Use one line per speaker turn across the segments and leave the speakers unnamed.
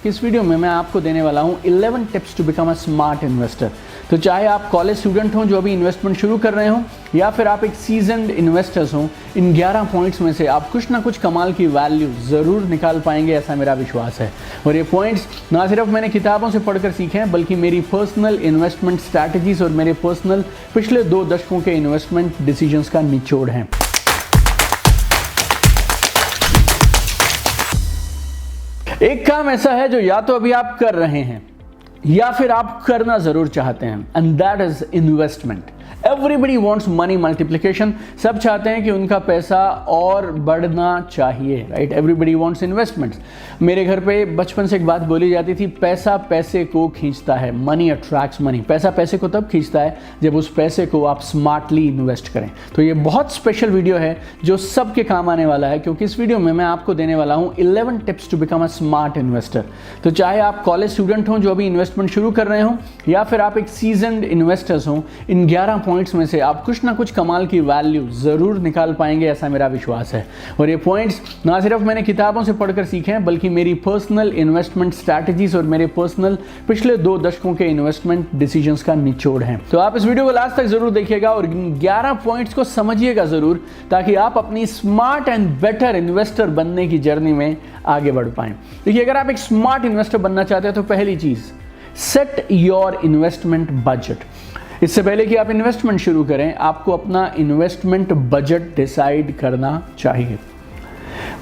कि इस वीडियो में मैं आपको देने वाला हूं 11 tips to become a smart investor. तो चाहे आप कॉलेज स्टूडेंट हों जो अभी इन्वेस्टमेंट शुरू कर रहे हों या फिर आप एक सीजन्ड इन्वेस्टर्स हों, इन 11 पॉइंट्स में से आप कुछ ना कुछ कमाल की वैल्यू ज़रूर निकाल पाएंगे, ऐसा मेरा विश्वास है। और ये पॉइंट्स ना सिर्फ मैंने किताबों से पढ़कर सीखे हैं बल्कि मेरी पर्सनल इन्वेस्टमेंट स्ट्रैटेजीज और मेरे पर्सनल पिछले 2 दशकों के इन्वेस्टमेंट डिसीजंस का निचोड़ है। एक काम ऐसा है जो या तो अभी आप कर रहे हैं या फिर आप करना जरूर चाहते हैं, and that is investment. Everybody wants money multiplication. सब चाहते हैं कि उनका पैसा और बढ़ना चाहिए, राइट? Everybody wants investments. मेरे घर पे बचपन से एक बात बोली जाती थी, पैसा पैसे को खींचता है, मनी अट्रैक्ट्स मनी। पैसा पैसे को तब खींचता है जब उस पैसे को आप स्मार्टली इन्वेस्ट करें। तो ये बहुत स्पेशल वीडियो है जो सबके काम आने वाला है, क्योंकि इस वीडियो में मैं आपको देने वाला हूँ 11 tips to become a smart investor. तो चाहे आप कॉलेज स्टूडेंट हों जो अभी इन्वेस्टमेंट शुरू कर रहे हों या फिर आप एक सीजन्ड इन्वेस्टर्स हों, इन 11 पॉइंट्स में से आप कुछ ना कुछ कमाल की वैल्यू जरूर निकाल पाएंगे, ऐसा मेरा विश्वास है। और ये पॉइंट्स ना सिर्फ मैंने किताबों से पढ़कर सीखे हैं बल्कि मेरी पर्सनल इन्वेस्टमेंट स्ट्रैटेजीज और मेरे पर्सनल पिछले 2 दशकों के इन्वेस्टमेंट डिसीजंस का निचोड़ है। तो आप इस वीडियो को लास्ट तक जरूर देखिएगा और 11 पॉइंट्स को समझिएगा जरूर, ताकि आप अपनी स्मार्ट एंड बेटर इन्वेस्टर बनने की जर्नी में आगे बढ़ पाएं। देखिए, अगर आप एक स्मार्ट इन्वेस्टर बनना चाहते हैं तो पहली चीज, सेट योर इन्वेस्टमेंट बजट। इससे पहले कि आप इन्वेस्टमेंट शुरू करें, आपको अपना इन्वेस्टमेंट बजट डिसाइड करना चाहिए।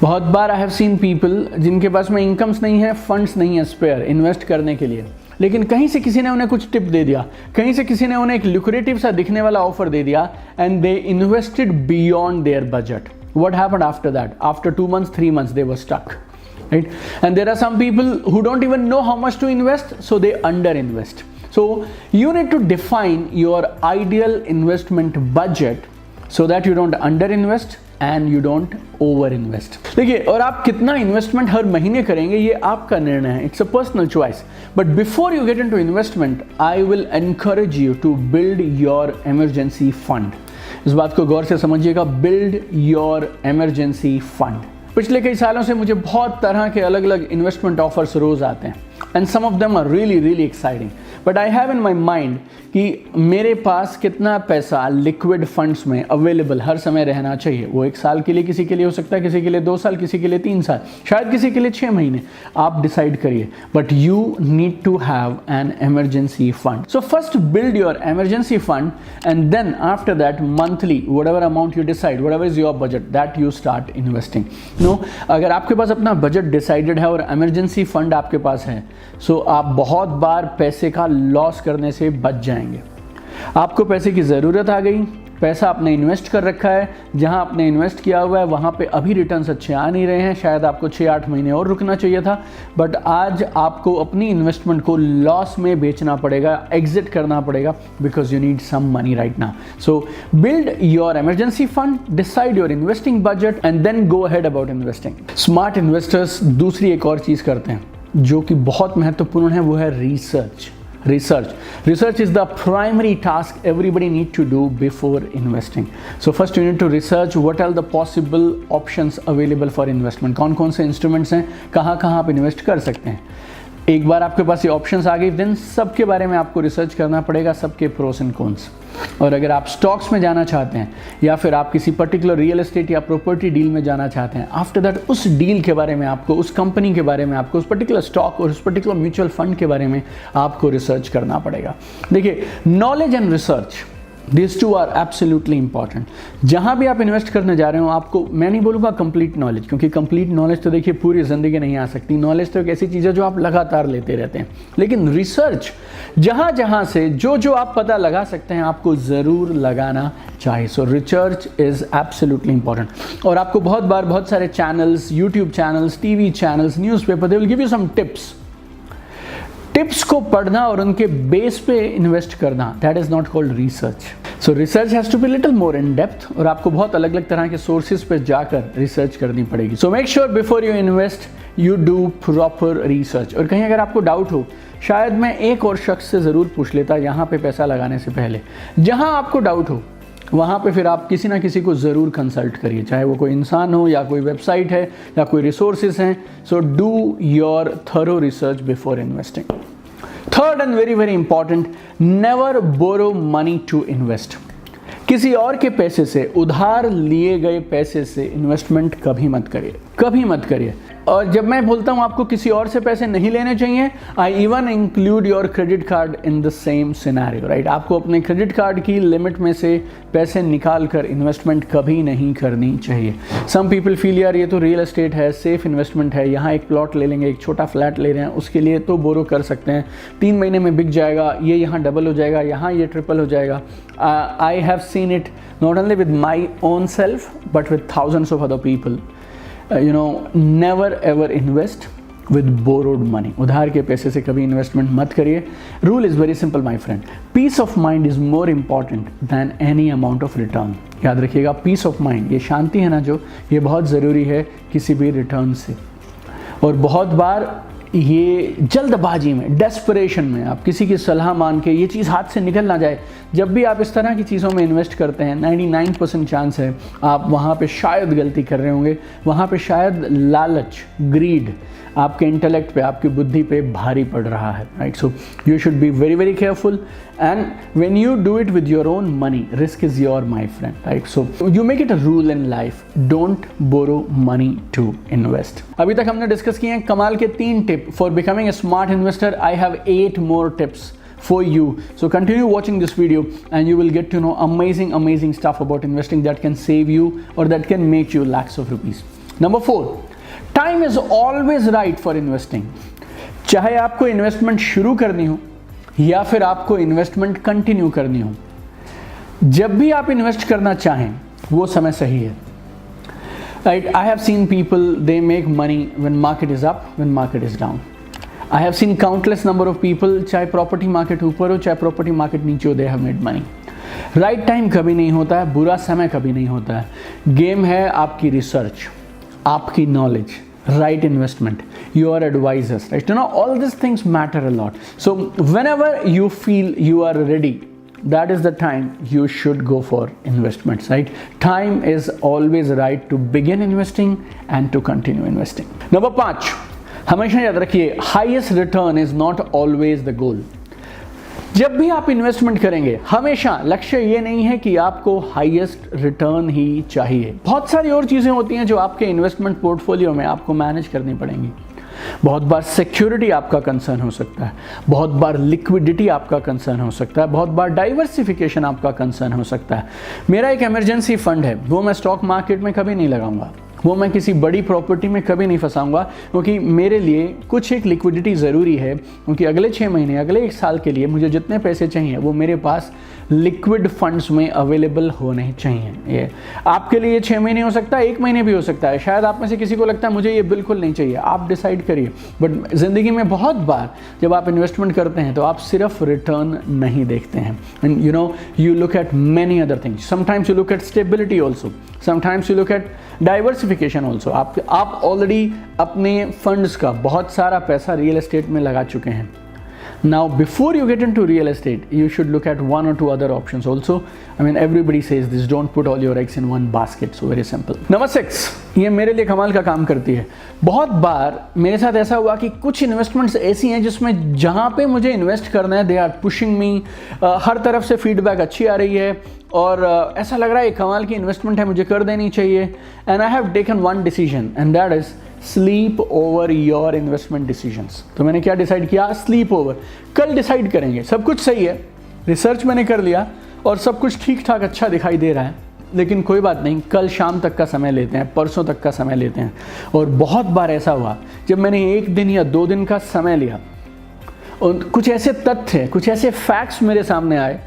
बहुत बार आई हैव सीन पीपल जिनके पास में इनकम्स नहीं है, फंड्स नहीं है स्पेयर इन्वेस्ट करने के लिए, लेकिन कहीं से किसी ने उन्हें कुछ टिप दे दिया, कहीं से किसी ने उन्हें एक ल्यूक्रेटिव सा दिखने वाला ऑफर दे दिया, and they invested beyond their budget. What happened after that? After 2 months, 3 months, they were stuck, right? And there are some people who don't even know how much to invest, so they underinvest. So you need to define your ideal investment budget so that you don't underinvest and you don't overinvest. देखिए, और आप कितना investment हर महीने करेंगे ये आपका निर्णय है, it's a personal choice. But before you get into investment, I will encourage you to build your emergency fund. इस बात को गौर से समझिएगा, बिल्ड योर इमरजेंसी फंड। पिछले कई सालों से मुझे बहुत तरह के अलग अलग इन्वेस्टमेंट ऑफर्स रोज आते हैं, and some of them are really really exciting, but I have in my mind कि मेरे पास कितना पैसा लिक्विड फंड्स में अवेलेबल हर समय रहना चाहिए। वो 1 साल के लिए किसी के लिए हो सकता है, किसी के लिए 2 साल, किसी के लिए 3 साल, शायद किसी के लिए 6 महीने, आप डिसाइड करिए। But you need to have an emergency fund. So first build your emergency fund, and then after that monthly whatever amount you decide, whatever is your budget, that you start investing. No, अगर आपके पास अपना budget decided है और emergency fund आपके पास है, सो आप बहुत बार पैसे का लॉस करने से बच जाएंगे। आपको पैसे की ज़रूरत आ गई, पैसा आपने इन्वेस्ट कर रखा है, जहां आपने इन्वेस्ट किया हुआ है वहां पे अभी रिटर्न्स अच्छे आ नहीं रहे हैं, शायद आपको 6-8 महीने और रुकना चाहिए था, बट आज आपको अपनी इन्वेस्टमेंट को लॉस में बेचना पड़ेगा, एग्जिट करना पड़ेगा, because you need some money right now. So build your emergency fund, decide your investing budget, and then go ahead about investing. Smart investors दूसरी एक और चीज़ करते हैं जो कि बहुत महत्वपूर्ण है, वो है research. Research is the primary task everybody need to do before investing. So first you need to research what are the possible options available for investment. कौन-कौन से instruments हैं, कहाँ-कहाँ आप invest कर सकते हैं। एक बार आपके पास ये ऑप्शंस आ गई, देन सबके बारे में आपको रिसर्च करना पड़ेगा, सबके प्रोस एंड कॉन्स। और अगर आप स्टॉक्स में जाना चाहते हैं या फिर आप किसी पर्टिकुलर रियल एस्टेट या प्रॉपर्टी डील में जाना चाहते हैं, आफ्टर दैट उस डील के बारे में आपको, उस कंपनी के बारे में आपको, उस पर्टिकुलर स्टॉक और उस पर्टिकुलर म्यूचुअल फंड के बारे में आपको रिसर्च करना पड़ेगा। देखिए, knowledge and research, this two are absolutely important. जहां भी आप इन्वेस्ट करने जा रहे हो, आपको, मैं नहीं बोलूँगा कंप्लीट नॉलेज, क्योंकि कंप्लीट नॉलेज तो देखिए पूरी ज़िंदगी नहीं आ सकती। नॉलेज तो एक ऐसी चीज़ है जो आप लगातार लेते रहते हैं, लेकिन रिसर्च जहां जहां से जो आप पता लगा सकते हैं, आपको ज़रूर लगाना चाहिए। So research is absolutely important. और आपको बहुत सारे channels, YouTube channels, TV channels, newspaper, they will give you some tips को पढ़ना और उनके बेस पे इन्वेस्ट करना, that is not called research. So research has to be little more in depth, और आपको बहुत अलग अलग तरह के सोर्सेज पे जाकर रिसर्च करनी पड़ेगी। So make sure before you invest you do proper research. और कहीं अगर आपको डाउट हो, शायद मैं एक और शख्स से ज़रूर पूछ लेता यहाँ पे पैसा लगाने से पहले। जहाँ आपको डाउट हो, वहाँ पे फिर आप किसी ना किसी को ज़रूर कंसल्ट करिए, चाहे वो कोई इंसान हो या कोई वेबसाइट है या कोई रिसोर्सेज हैं. So do your thorough research before investing. Third and very very important, never borrow money to invest. किसी और के पैसे से, उधार लिए गए पैसे से इन्वेस्टमेंट कभी मत करिए, कभी मत करिए. और जब मैं बोलता हूँ आपको किसी और से पैसे नहीं लेने चाहिए, I even include your credit card in the same scenario, right. आपको अपने क्रेडिट कार्ड की लिमिट में से पैसे निकाल कर इन्वेस्टमेंट कभी नहीं करनी चाहिए. सम पीपल फील यार ये तो रियल एस्टेट है, सेफ इन्वेस्टमेंट है, यहाँ एक प्लॉट ले लेंगे, एक छोटा फ्लैट ले रहे हैं, उसके लिए तो बोरो कर सकते हैं, 3 महीने में बिक जाएगा, ये यहाँ डबल हो जाएगा, यहाँ ये ट्रिपल हो जाएगा. I have seen it not only with my own self but with thousands of other people. never ever invest with borrowed money. उधार के पैसे से कभी इन्वेस्टमेंट मत करिए. Rule is very simple my friend, peace of mind is more important than any amount of return. याद रखिएगा, piece of mind, ये शांति है ना जो, ये बहुत ज़रूरी है किसी भी रिटर्न से. और बहुत बार ये जल्दबाजी में, डेस्परेशन में आप किसी की सलाह मान के ये चीज़ हाथ से निकल ना जाए. जब भी आप इस तरह की चीज़ों में इन्वेस्ट करते हैं 99% चांस है आप वहाँ पे शायद गलती कर रहे होंगे. वहाँ पे शायद लालच, ग्रीड आपके इंटेलेक्ट पे, आपकी बुद्धि पे भारी पड़ रहा है, right. So you should be very very careful and when you do it with your own money, risk is your my friend, right. So you make it a rule in life, don't borrow money to invest. अभी तक हमने discuss किए हैं कमाल के 3 tip for becoming a smart investor. I have 8 more tips for you. So continue watching this video and you will get to know amazing stuff about investing that can save you or that can make you lakhs of rupees. Number 4, time is always right for investing. चाहे आपको investment शुरू करनी हो या फिर आपको investment continue करनी हो, जब भी आप इन्वेस्ट करना चाहें वो समय सही है, right. I have seen people, they make money when market is up, when market is down. I have seen countless number of people, चाहे प्रॉपर्टी मार्केट ऊपर हो चाहे प्रॉपर्टी मार्केट नीचे हो, they have made money. Right time कभी नहीं होता है, बुरा समय कभी नहीं होता है. गेम है आपकी रिसर्च, आपकी knowledge, right investment, your advisors, right. You know, all these things matter a lot. So whenever you feel you are ready, that is the time you should go for investments, right. Time is always right to begin investing and to continue investing. Number 5, हमेशा याद रखिए, highest return is not always the goal. जब भी आप investment करेंगे हमेशा लक्ष्य ये नहीं है कि आपको हाईएस्ट रिटर्न ही चाहिए. बहुत सारी और चीज़ें होती हैं जो आपके इन्वेस्टमेंट पोर्टफोलियो में आपको मैनेज करनी पड़ेंगी. बहुत बार सिक्योरिटी आपका कंसर्न हो सकता है, बहुत बार लिक्विडिटी आपका कंसर्न हो सकता है, बहुत बार डाइवर्सिफिकेशन आपका कंसर्न हो सकता है. मेरा एक इमरजेंसी फंड है, वो मैं स्टॉक मार्केट में कभी नहीं लगाऊंगा, वो मैं किसी बड़ी प्रॉपर्टी में कभी नहीं फंसाऊंगा, क्योंकि मेरे लिए कुछ एक लिक्विडिटी ज़रूरी है. क्योंकि अगले 6 महीने, अगले 1 साल के लिए मुझे जितने पैसे चाहिए वो मेरे पास लिक्विड फंड्स में अवेलेबल होने चाहिए. ये आपके लिए 6 महीने हो सकता है, 1 महीने भी हो सकता है. शायद आप में से किसी को लगता है मुझे ये बिल्कुल नहीं चाहिए, आप डिसाइड करिए. बट ज़िंदगी में बहुत बार जब आप इन्वेस्टमेंट करते हैं तो आप सिर्फ रिटर्न नहीं देखते हैं. And you know, you look at many other things. Sometimes you look at stability also, sometimes you look at diversification also. आप ऑलरेडी अपने फंड्स का बहुत सारा पैसा रियल एस्टेट में लगा चुके हैं. Now, before you get into real estate, you should look at 1 or 2 other options also. I mean, everybody says this, don't put all your eggs in one basket. So very simple. Number 6, ये मेरे लिए कमाल का काम करती है. बहुत बार मेरे साथ ऐसा हुआ कि कुछ इन्वेस्टमेंट्स ऐसी हैं जिसमें जहाँ पे मुझे इन्वेस्ट करना है, दे आर पुशिंग मी. हर तरफ से फीडबैक अच्छी आ रही है और ऐसा लग रहा है कमाल की इन्वेस्टमेंट है, मुझे कर देनी चाहिए. And I have taken one decision and that is sleep over your investment decisions. तो मैंने क्या डिसाइड किया? Sleep over. कल डिसाइड करेंगे. सब कुछ सही है, रिसर्च मैंने कर लिया और सब कुछ ठीक ठाक अच्छा दिखाई दे रहा है, लेकिन कोई बात नहीं, कल शाम तक का समय लेते हैं, परसों तक का समय लेते हैं. और बहुत बार ऐसा हुआ जब मैंने 1 दिन या 2 दिन का समय लिया और कुछ ऐसे तथ्य, कुछ ऐसे फैक्ट्स मेरे सामने आए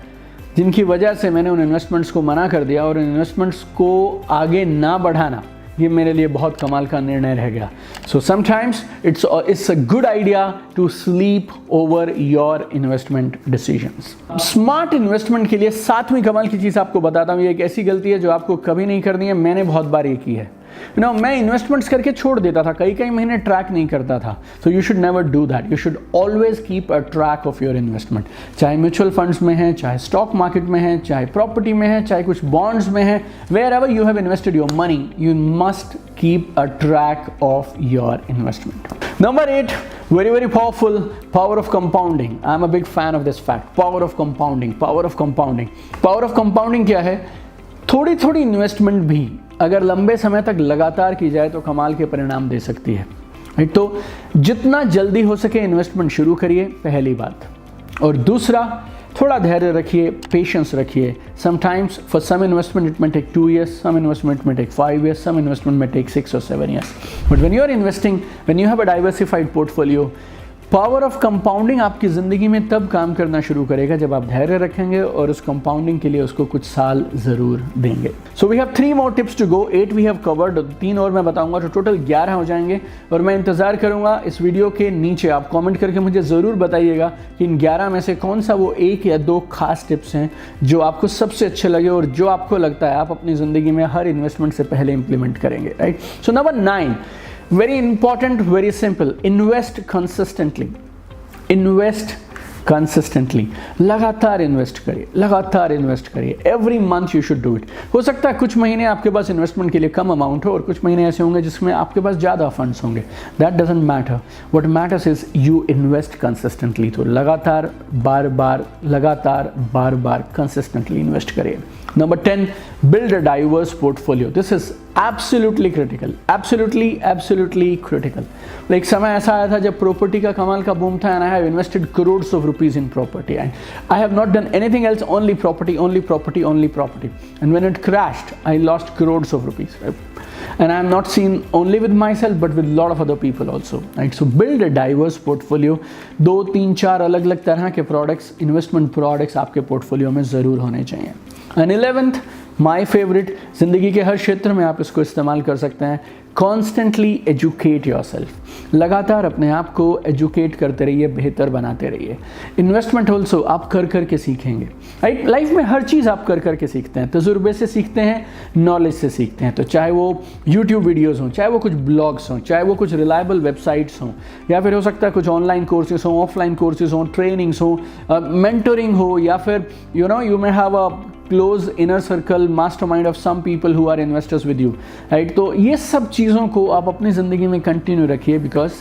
जिनकी वजह से मैंने उन इन्वेस्टमेंट्स को मना कर दिया और इन्वेस्टमेंट्स को आगे ना बढ़ाना, ये मेरे लिए बहुत कमाल का निर्णय रह गया. So sometimes it's a good idea to sleep over your investment decisions. Smart investment के लिए 7वीं कमाल की चीज़ आपको बताता हूँ. ये एक ऐसी गलती है जो आपको कभी नहीं करनी है, मैंने बहुत बार ये की है. मैं इन्वेस्टमेंट्स करके छोड़ देता था, कई महीने ट्रैक नहीं करता था। तो you should never do that, you should always keep a track of your investment, चाहे म्यूचुअल फंड्स में है, चाहे स्टॉक मार्केट में है, चाहे प्रॉपर्टी में है, चाहे कुछ बॉन्ड्स में है, wherever you have invested your money, you must keep a track of your investment. Number 8, very powerful, power of compounding. I'm a big fan of this fact. Power of compounding. Power of compounding क्या है? थोड़ी investment भी अगर लंबे समय तक लगातार की जाए तो कमाल के परिणाम दे सकती है। तो जितना जल्दी हो सके इन्वेस्टमेंट शुरू करिए, पहली बात। और दूसरा, थोड़ा धैर्य रखिए, पेशेंस रखिए। Sometimes for some investment it may take 2 years, some investment may take 5 years, some investment may take 6 or 7 years. But when you are investing, when you have a diversified portfolio, power of compounding आपकी ज़िंदगी में तब काम करना शुरू करेगा जब आप धैर्य रखेंगे और उस कंपाउंडिंग के लिए उसको कुछ साल ज़रूर देंगे। So we have 3 more tips to go. 8 we have covered, 3 और मैं बताऊंगा, तो टोटल 11 हो जाएंगे। और मैं इंतज़ार करूंगा इस वीडियो के नीचे आप कमेंट करके मुझे ज़रूर बताइएगा कि इन 11 में से कौन सा वो 1 या 2 खास टिप्स हैं जो आपको सबसे अच्छे लगे और जो आपको लगता है आप अपनी ज़िंदगी में हर इन्वेस्टमेंट से पहले इंप्लीमेंट करेंगे, right. So number 9, very important, very simple, invest consistently. लगातार इन्वेस्ट करिए। Every month you should do it. हो सकता है कुछ महीने आपके पास इन्वेस्टमेंट के लिए कम अमाउंट हो और कुछ महीने ऐसे होंगे जिसमें आपके पास ज़्यादा फंड्स होंगे। That doesn't matter, what matters is you invest consistently. तो लगातार बार बार कंसिस्टेंटली इन्वेस्ट करिए। Number 10, build a diverse portfolio. This is absolutely critical. Absolutely critical. एक समय ऐसा आया था जब प्रॉपर्टी का कमाल का बूम था, and I have invested crores of rupees in property, and I have not done anything else, only property. And when it crashed, I lost crores of rupees. And I am not seen only with myself, but with a lot of other people also. Right? So build a diverse portfolio. 2, 3, 4 अलग तरह के products, investment products आपके portfolio में ज़रूर होने चाहिए। And 11th, my favourite, ज़िंदगी के हर क्षेत्र में आप इसको इस्तेमाल कर सकते हैं, कॉन्स्टेंटली एजुकेट योरसेल्फ। लगातार अपने आप को एजुकेट करते रहिए, बेहतर बनाते रहिए। इन्वेस्टमेंट ऑल्सो आप कर के सीखेंगे, राइट। लाइफ में हर चीज़ आप कर के सीखते हैं, तजुर्बे से सीखते हैं, नॉलेज से सीखते हैं। तो चाहे वो यूट्यूब वीडियोज़ हों, चाहे वो कुछ ब्लॉग्स हों, चाहे वो कुछ रिलायबल वेबसाइट्स हों, या फिर हो सकता है कुछ ऑनलाइन कोर्सेज हों, ऑफलाइन कोर्सेज हों, ट्रेनिंग्स हों, मेंटरिंग हो, या फिर you may have a close inner circle, mastermind of some people who are investors with you, right. तो ये सब चीज़ों को आप अपनी ज़िंदगी में कंटिन्यू रखिए, बिकॉज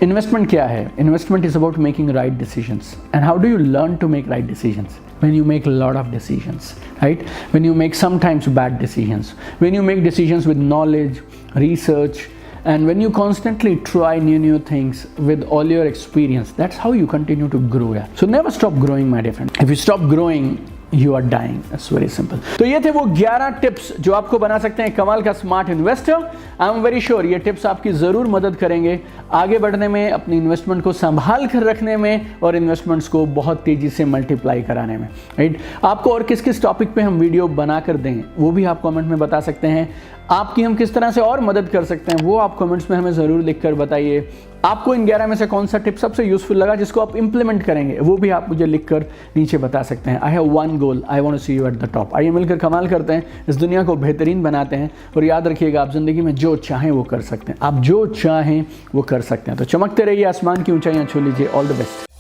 इन्वेस्टमेंट क्या है? Investment is about making right decisions. And how do you learn to make right decisions? when you make a lot of decisions, right? When you make sometimes bad decisions, when you make decisions with knowledge, research, and when you constantly try new things with all your experience, that's how you continue to grow. So never stop growing, my dear friend. If you stop growing, you are dying. That's very simple. तो ये थे वो 11 tips जो आपको बना सकते हैं कमाल का smart investor. I am very sure ये टिप्स आपकी ज़रूर मदद करेंगे आगे बढ़ने में, अपनी इन्वेस्टमेंट को संभाल कर रखने में और इन्वेस्टमेंट्स को बहुत तेज़ी से मल्टीप्लाई कराने में, राइट। आपको और किस टॉपिक पे हम वीडियो बना कर दें वो भी आप कमेंट में बता सकते हैं। आपकी हम किस तरह से और मदद कर सकते हैं वो आप कमेंट्स में हमें ज़रूर लिख कर बताइए। आपको इन 11 में से कौन सा टिप सबसे यूजफुल लगा जिसको आप इंप्लीमेंट करेंगे वो भी आप मुझे लिख कर नीचे बता सकते हैं। I have one goal, I want to see you at the top. आइए मिलकर कमाल करते हैं, इस दुनिया को बेहतरीन बनाते हैं। और याद रखिएगा, आप ज़िंदगी में जो चाहें वो कर सकते हैं, आप जो चाहें वो कर सकते हैं। तो चमकते रहिए, आसमान की ऊंचाइयां छू लीजिए। All the best.